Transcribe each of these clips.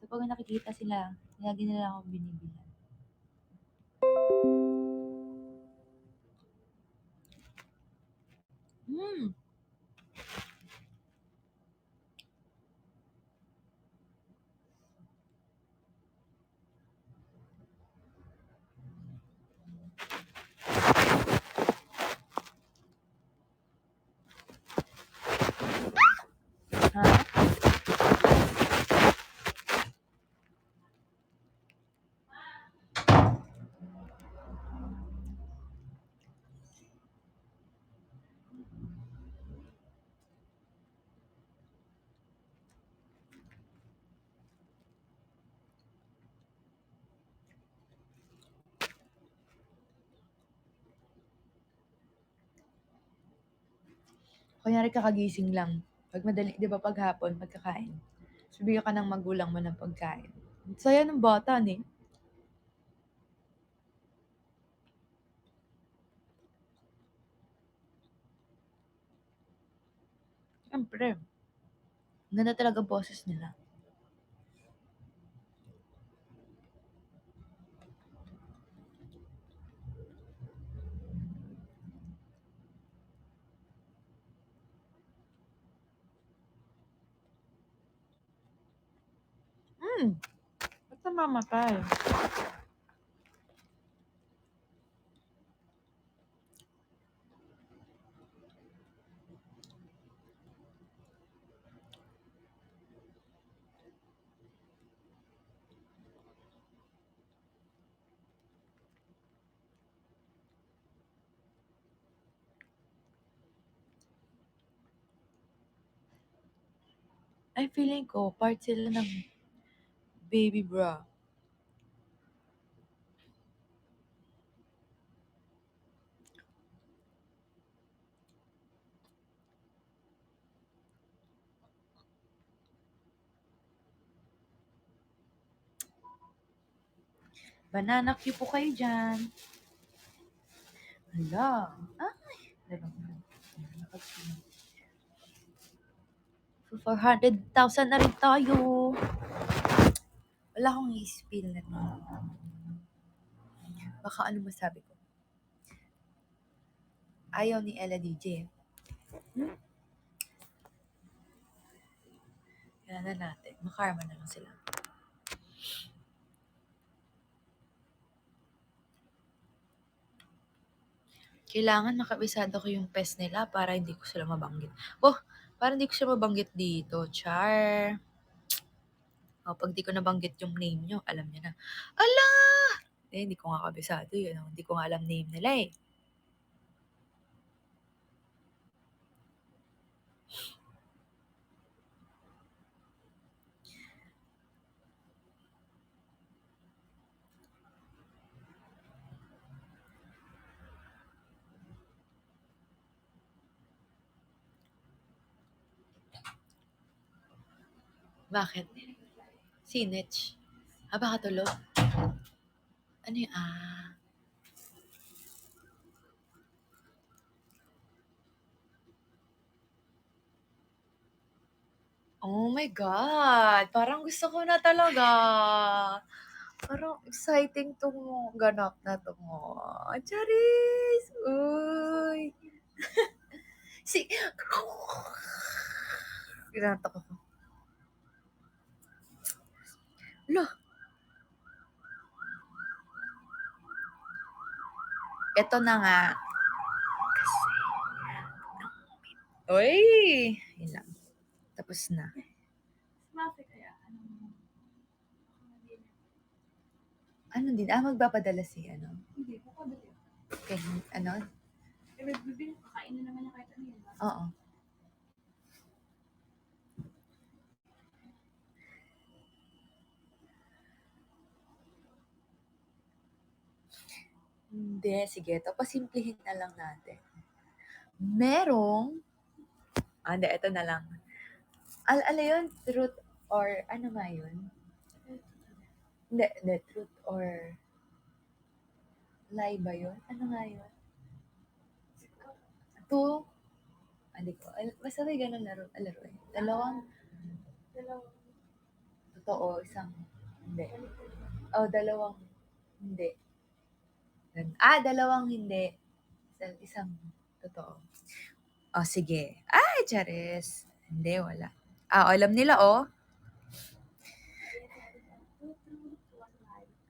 So, pag nakikita sila, lagi nila akong binibilhan. Ha? Kunyari kakagising lang. Pag madali, di ba pag hapon, pagkakain, sabihan ka ng magulang mo ng pagkain. Saya ng bata, eh. Siyempre. Ganda talaga boses nila. Ba't namamatay? Ay, feeling ko, part sila ng baby bra. Banana cue po kayo dyan. Hala. Ay. So, 400,000 na rin tayo. Wala akong i-spill na to. Baka ano masabi ko. Ayaw ni Ella DJ. Kaya na natin. Makarma na lang sila. Kailangan makabisado ko yung PES nila para hindi ko sila mabanggit. Para hindi ko sila mabanggit dito. Char. Pag di ko nabanggit yung name nyo, alam nyo na. Ala! Hindi ko nga kabisado yun. Hindi ko nga alam name nila eh. Bakit? Sinich. Baka tulog. Ano yun? Oh my God! Parang gusto ko na talaga. Parang exciting tong ganap na to mo. Charis! Uy! Ginatak ako. Lo! Ito na nga. Uy! Yun lang. Tapos na. Ano din? Magpapadala si ano? Hindi, papadala. Okay, ano? Kakain na naman na kahit ano yun. Oo. Hindi, sige. Ito, pasimplihin na lang natin. Merong, hindi, ito na lang. Ano yun? Truth or, ano nga yun? Hindi, truth or lie ba yun? Ano nga yun? Hindi ko. Basta may ganun laro eh. Dalawang totoo, isang hindi. Oh, dalawang hindi. Dalawang hindi. Isang totoo. Oh, sige. Ay, Charis. Hindi, wala. Alam nila, oh.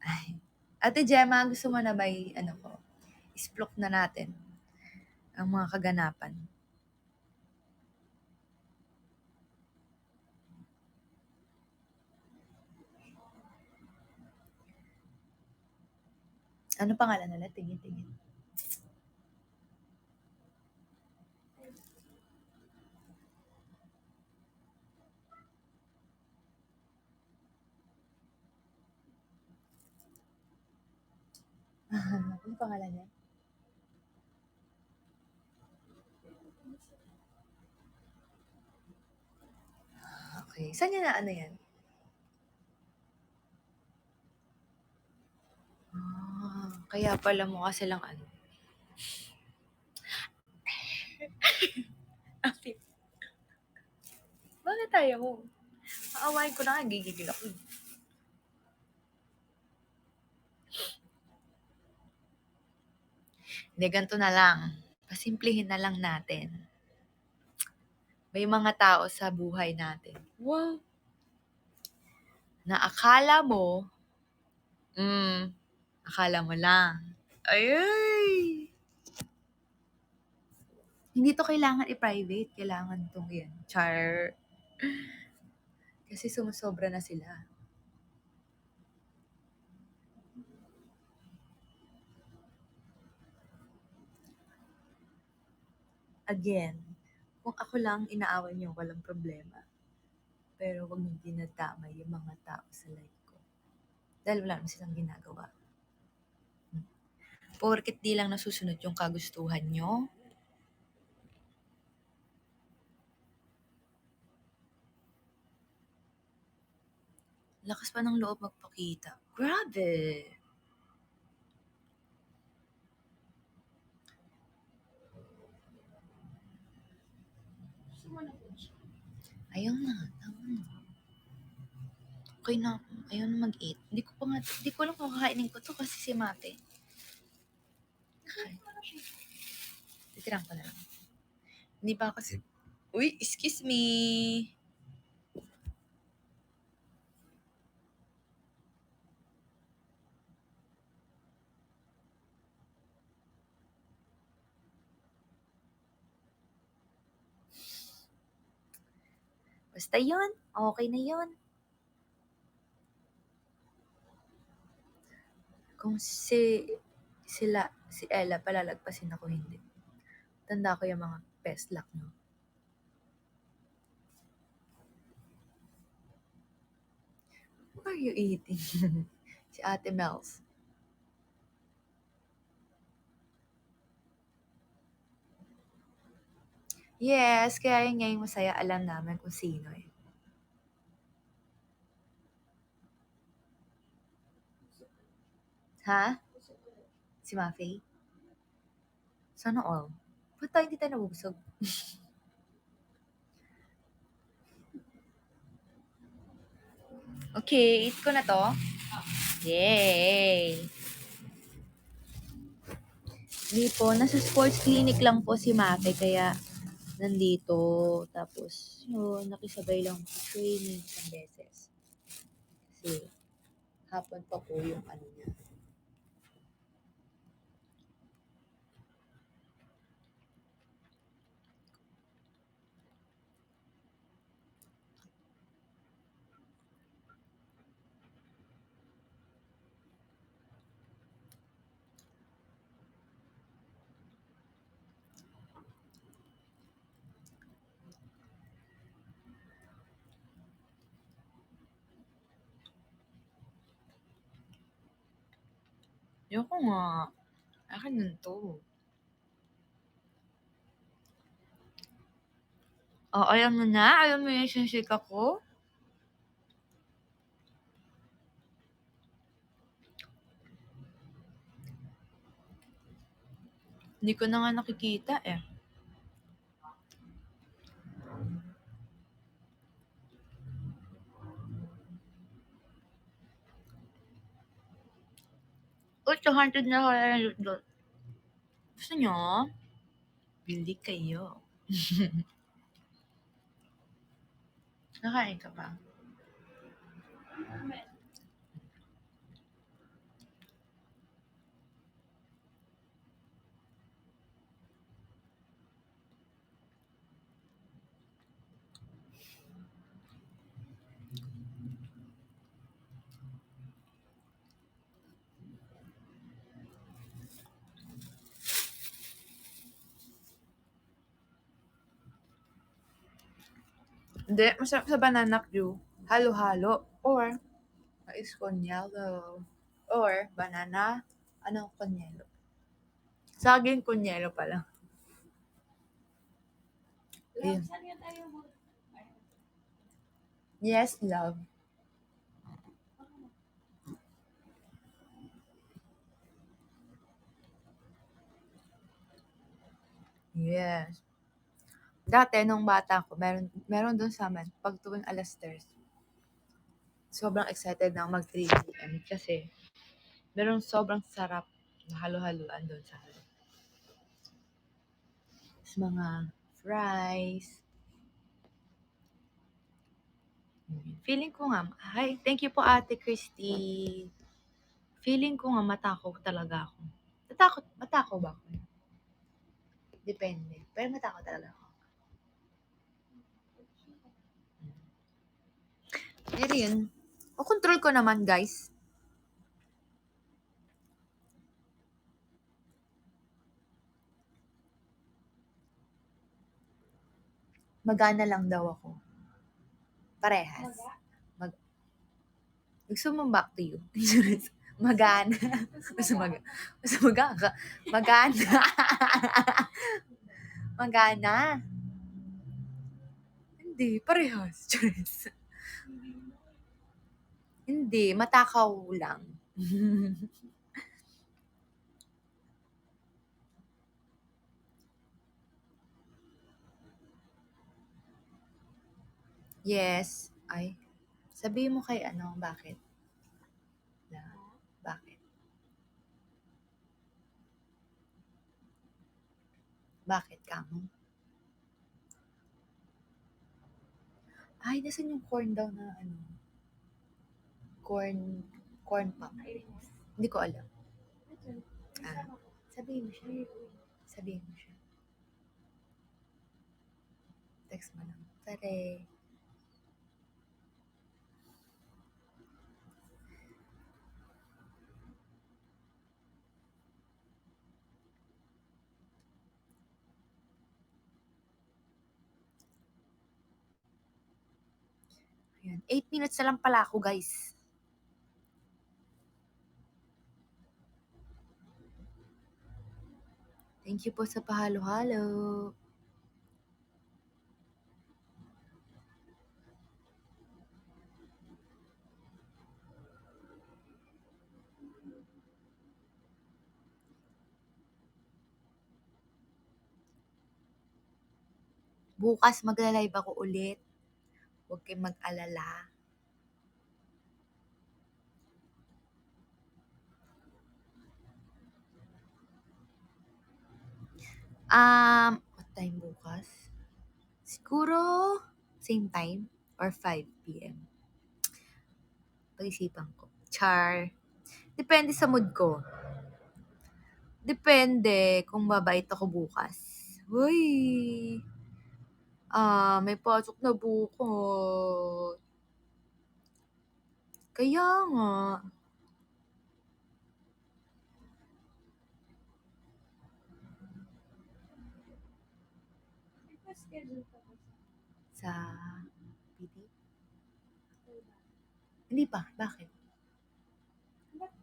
Ay. Ate Gemma, gusto mo na ba isplok na natin ang mga kaganapan? Ano pangalan nila? Tingin. Ano pangalan niya? Okay. Saan niya na ano yan? Kaya pala mukha silang ano. Bakit tayo mo? Aawain ko na nga, gigigil ako. Hindi, ganito na lang. Pasimplihin na lang natin. May mga tao sa buhay natin. Wow! Na akala mo, akala mo lang. Ay! Hindi to kailangan i-private. Kailangan itong yan. Char. Kasi sumusobra na sila. Again, kung ako lang inaaway niyo, walang problema. Pero wag niyong dinadamay yung mga tao sa life ko. Dahil wala naman silang ginagawa. Porket di lang nasusunod yung kagustuhan nyo, lakas pa ng loob magpakita. Grabe! Ayaw na. Tama na. Okay na. Ayaw na mag-eat. Hindi ko alam kung kakainin ko to kasi si Mate. Titirang ko na lang. Hindi pa kasi... Uy, excuse me! Basta yun. Okay na yun. Kung si Ella palalagpasin ako, hindi. Tanda ko yung mga best luck nyo. What are you eating? Si Ate Mels. Yes, kaya yung ngayong masaya alam namin kung sino eh. Ha? Si Maffey? Sana all. Ba't tayo hindi tayo nabubusog? Okay, eat ko na to. Yay! Hindi po, nasa sports clinic lang po si Mafe, kaya nandito. Tapos, yun, nakisabay lang po training isang beses. Kasi, hapon pa po yung ano niya. Yoko nga. Akin nun to. Ayaw mo na? Ayaw mo yung sinsik ako? Hindi ko na nga nakikita eh. Uy, 200 na kaya yung dot. Gusto nyo? Bili kayo. Nakain ka pa? Hindi, masarap sa banana Q. Halo-halo. Or, mais con yellow. Or, banana, con yellow. Saging con yellow pala. Ayun. Yes, love. Yes. Dati, nung bata ko, meron dun sa amin, pag tuwing alas 3, sobrang excited na ako mag 3 p.m. kasi meron sobrang sarap na halo-haluan dun sa mga fries. Feeling ko nga, hi, thank you po Ate Christy. Feeling ko nga matakaw talaga ako. Matakaw ba ako? Depende. Pero matakaw talaga ako. Pero yun, control ko naman guys. Magana lang daw ako. Parehas. Gusto mo back to you? Magana. Gusto magana. Magana. Magana. Hindi, parehas. Hindi, matakaw lang. Yes. Ay, sabihin mo kay bakit? Bakit? Bakit kamo? Ay, nasan yung corn daw na corn pop? Hindi ko alam. Sabihin mo siya. Sabihin mo siya. Text mo lang. Tare. Ayan. 8 minutes na lang pala ako, guys. Thank you po sa pahalo-halo. Bukas magla-live ako ulit. Huwag kayong mag-alala. What time bukas? Siguro same time or 5 p.m. Pag-isipan ko. Char. Depende sa mood ko. Depende kung babait ako bukas. Uy! May pasok na bukas. Kaya nga. Sa PD? Hindi pa. Bakit? What?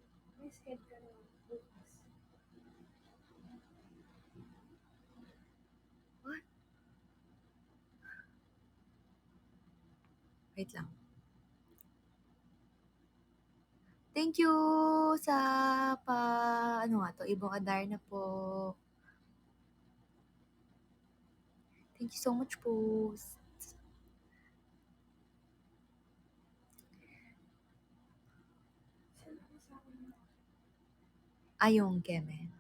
Wait lang. Thank you sa Ibong Adar na po. Thank you so much po. Yung Keme.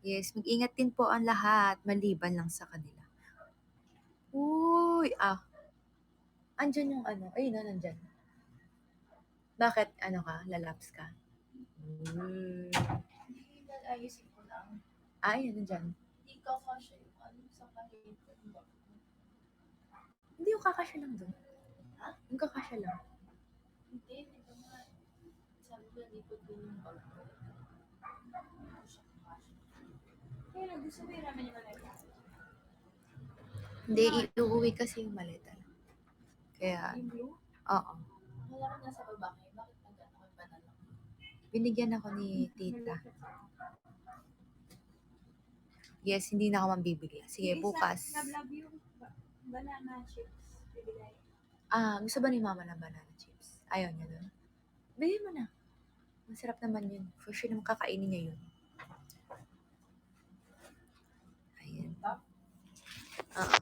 Yes, mag-ingat din po ang lahat, maliban lang sa kanila. Uy, andyan yung ano, ayun na, nandyan. Bakit, ano ka, lalaps ka? Hmm. Ayusin ko lang. Ayun, nandyan. Hindi ka kasha yung ano sa kanila. Hindi yung kakasya lang doon. Ha? Yung kakasya lang. Hindi, hindi ko nga. Sabi ko, hindi ko din yung bag ko. Kaya gusto mo yung ramen yung maleta? Hindi, iuwi kasi yung maleta. Kaya, yung blue? Oo. Wala ka nasa baba kayo. Bakit nag-ano ka ba na lang? Binigyan ako ni tita. Yes, hindi na ako mambibigla. Sige, bukas. Love yung banana chips. Bibigay. Gusto ba ni mama ng banana chips? Ayaw niya doon? Bigyan mo na. Masarap naman yun. For sure naman kakainin niya yun. Ayan. Ah.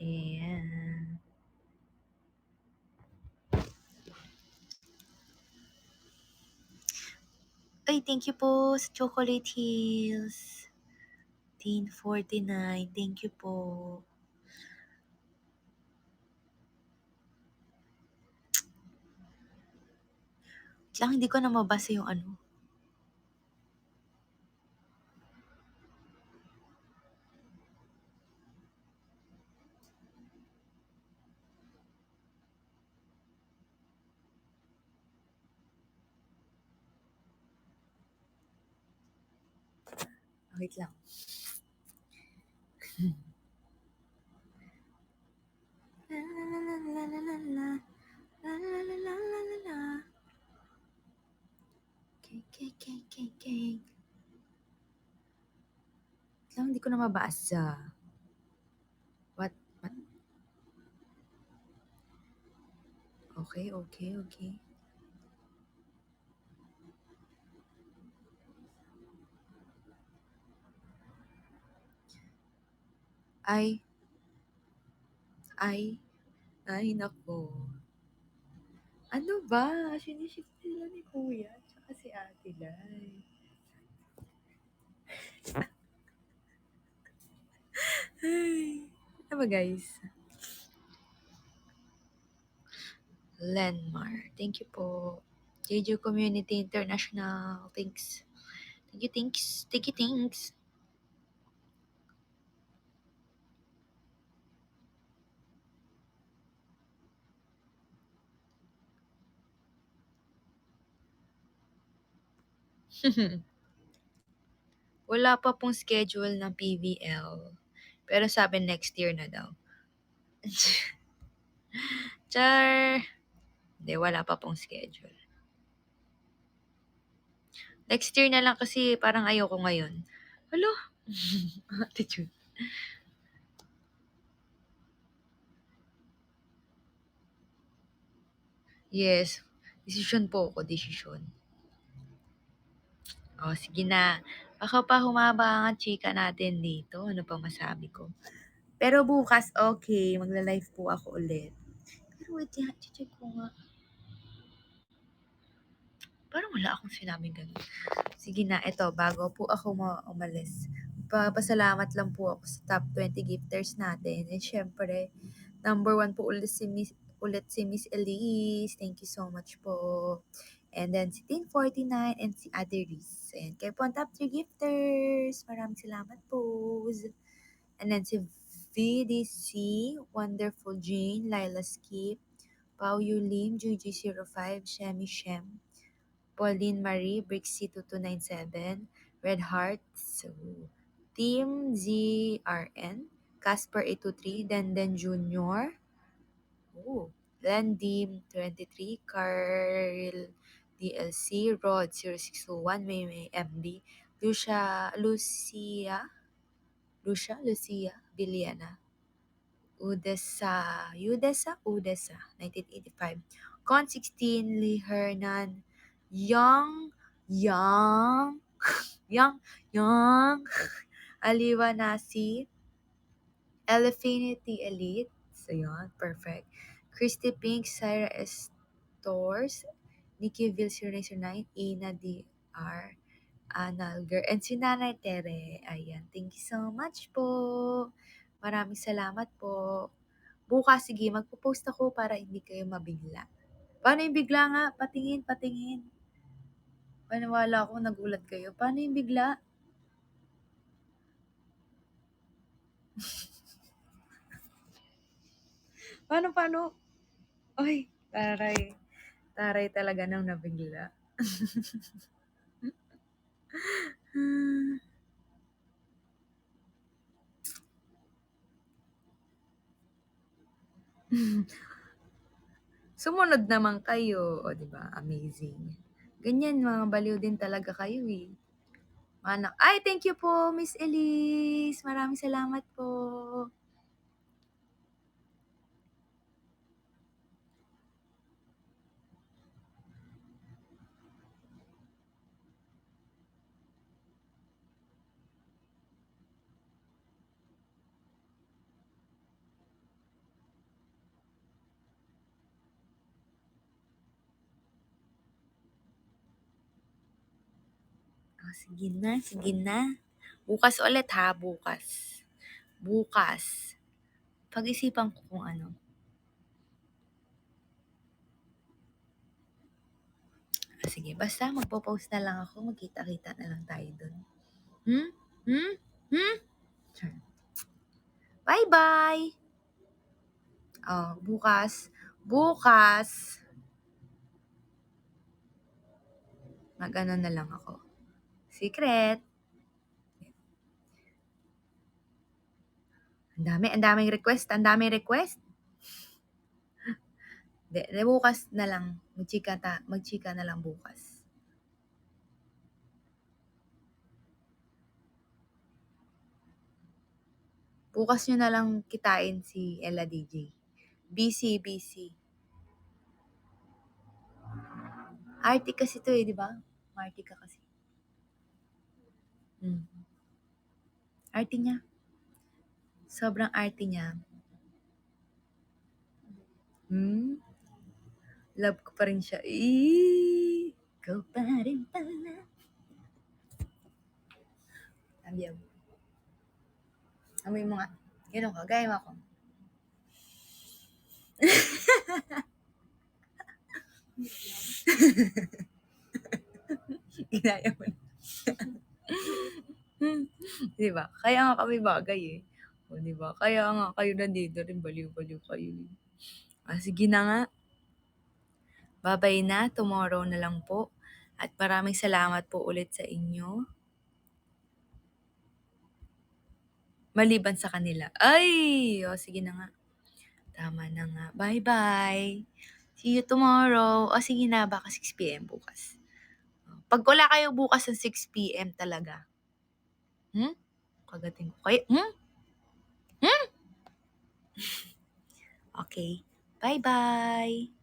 Ayan. Ay, thank you po sa Chocolate Hills. 1049. Thank you po. Lang, hindi ko na mabasa yung ano. Wait lang. La la la la la la la. La la la la la la la. Cake. Lang, hindi ko na mabasa. What? Okay. Ay, nako. Ano ba? Sinishift sila ni Kuya tsaka si Ate Lai. Ay, ano ba guys? Lenmar. Thank you po. Jeju Community International. Thanks. Thanks. Wala pa pong schedule ng PVL. Pero sabi next year na daw. Char! Hindi, wala pa pong schedule. Next year na lang kasi parang ayoko ngayon. Hello? Attitude. Yes. Desisyon po ako, desisyon. Sige na. Baka pa humaba ang chika natin dito. Ano pa masabi ko? Pero bukas, okay. Magla-live po ako ulit. Pero wait, check ko nga. Parang wala akong sinabing ganun. Sige na, ito, bago po ako umalis. Papasalamat lang po ako sa top 20 gifters natin. And syempre, number 1 po ulit si Miss Elise. Thank you so much po. And then si Tin49 and si Ate Riz. And kayo po ang top 3 gifters. Maraming salamat po. And then si VDC, Wonderful Jane, Lila Skip, Pau Yulim, Juji05, Shemi Shem, Pauline Marie, Brixie2297, Red Hearts, Team ZRN, Casper823, Denden Jr., Landim23, Carl DLC, Rod0621, Maymay MD, Lucia Villena, Udesa, 1985. Con 16, Lee Hernan, Young, Young, Young, Aliwa Nasi, Elefinity Elite, so yun, perfect. Christy Pink, Syra Estors, Nikki Ville 009, Ina DR, Analger, and si Nanay Tere. Ayan, thank you so much po. Maraming salamat po. Bukas, sige, magpo-post ako para hindi kayo mabigla. Paano yung bigla nga? Patingin. Paniwala ako, nagulat kayo. Paano yung bigla? Paano? Ay, taray. Taray talaga nang nabigla. Sumunod naman kayo, o 'di ba? Amazing. Ganyan, mga baliw din talaga kayo eh. Ay, thank you po, Miss Elise. Maraming salamat po. Oh, sige na. Bukas ulit ha, bukas. Pag-isipan ko kung ano. Sige, basta magpo-post na lang ako, magkita-kita na lang tayo dun. Hmm? Sure. Bye-bye! Oh, bukas, mag-ano na lang ako. Secret. Ang daming request. De bukas na lang. Magchika na lang bukas. Bukas nyo na lang kitain si Ella DJ. Busy. Arty kasi to eh, di ba? Marty ka kasi. Arty niya. Sobrang arty niya. Love ko pa rin siya. Ikaw pa rin pala. Sabihan mo. Amoy mo nga. Gano'n ka. Gaya mo ako. Ginaya mo na. Diba? Kaya nga kami bagay eh. O diba? Kaya nga kayo nandito rin. Baliw-baliw kayo. Sige na nga. Bye-bye na. Tomorrow na lang po. At maraming salamat po ulit sa inyo. Maliban sa kanila. Ay! Sige na nga. Tama na nga. Bye-bye. See you tomorrow. Sige na. Baka 6 p.m. bukas. Pag wala kayo bukas ng 6 p.m. talaga. Kagating ko kayo. Okay. Bye-bye.